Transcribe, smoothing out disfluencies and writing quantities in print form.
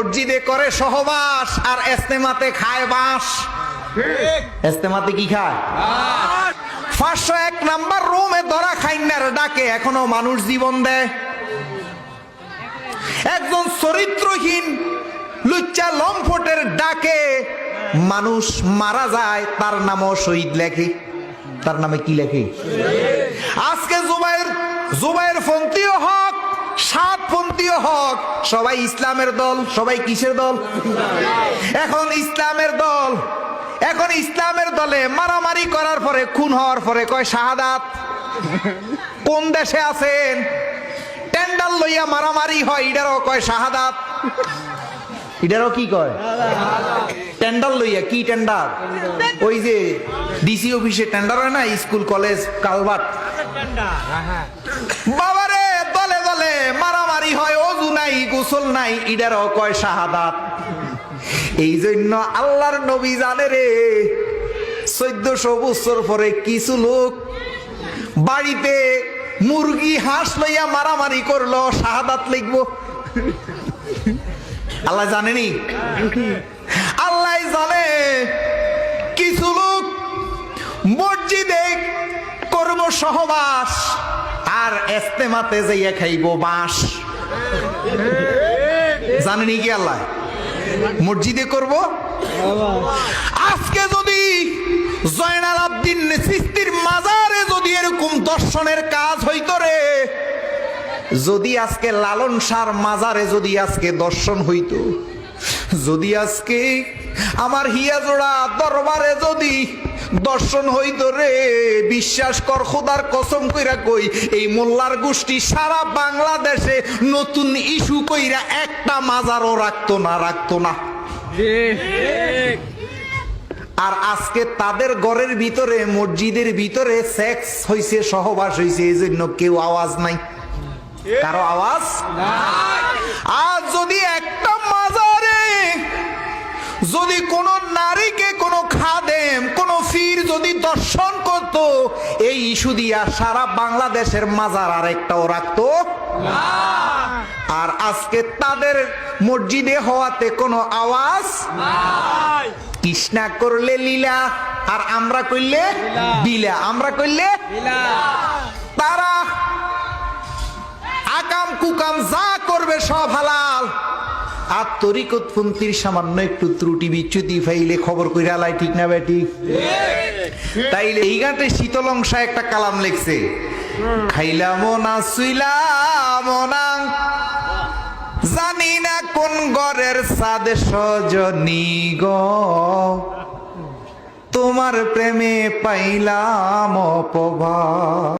মসজিদে করে সহবাস আর ইস্তেমাতে খায় বাঁশ। ইস্তেমাতে কি খায়? 501 নাম্বার রুমে ধরা খাইনার ডাকে এখনো মানুষ জীবন দেয়। একজন চরিত্রহীন লুচ্চা লম্পটের ডাকে মানুষ মারা যায়, তার নামও শহীদ লেখে। তার নামে কি লেখে? আজকে জুবাইর পন্থীও হক, সাতপন্থীও হক, সবাই ইসলামের দল। সবাই কিসের দল? এখন ইসলামের দল। এখন ইসলামের দলে মারামারি করার পরে, খুন হওয়ার পরে কয় শাহাদাত। কোন দেশে আছেন? টেন্ডার লইয়া মারামারি হয়, এটারও কয় শাহাদাত। এটারও কি কয়? টেন্ডার লইয়া। কি টেন্ডার? ওই যে ডিসি অফিসে টেন্ডার হয় না, স্কুল কলেজ কালভার্ট। বাবারে, দলে দলে মারামারি হয়, ওযু নাই গোসল নাই, এটারও কয় শাহাদাত। এই জন্য আল্লাহর নবী জানে রে, 1400 বছর পরে কিছু লোক বাড়িতে মুরগি হাঁস লইয়া মারামারি করলো, শাহাদাত লিখবো। আল্লাহ জানেনি? আল্লাহ জানে কিছু লোক মসজিদে করব সহবাস আর ইস্তেমাতে যাইয়া খাইব বাঁশ। জানেনি কি আল্লাহ? মসজিদে করব। আজকে যদি জয়নাল আবদিন চিশতির মাজারে যদি এরকম দর্শনের কাজ হইতো রে, যদি আজকে লালন শাহর মাজারে যদি আজকে দর্শন হইতো, যদি আজকে আমার হিয়াজোড়া দরবারে যদি দর্শন হইতো রে, বিশ্বাস কর, খোদার কসম কইরা কই, এই মোল্লার গোষ্ঠী সারা বাংলাদেশে নতুন ইস্যু কইরা একটা মাজারও রাখতো না। আর আজকে তাদের ঘরের ভিতরে, মসজিদের ভিতরে সেক্স হইছে, সহবাস হইছে, এই জন্য কেউ আওয়াজ নাই, কারো আওয়াজ নাই। আর যদি একটা মাজারে যদি কোন নারীকে, কোন খাদেম, কোন পীর যদি দর্শন করত, এই ইস্যু দিয়া সারা বাংলাদেশের মাজার আর একটাও রাখতো না। আর আজকে তাদের মসজিদে হওয়াতে কোনো আওয়াজ নাই। কৃষ্ণা করলে লীলা আর আমরা করলে বিলা, আমরা করলে তারা আকাম কুকাম যা করবে সব হালাল। আর তরিকতপন্থীর সামান্য একটু ত্রুটি বিচ্যুতি ফাইলে খবর কইরা লাই, ঠিক না বেটি? তাইলে এই গানটা শীতল অংশা একটা কালাম লিখছে, খাইলাম না শুইলাম না, জানি না কোন ঘরের সাদে সজনী গো, তোমার প্রেমে পাইলাম অপভা।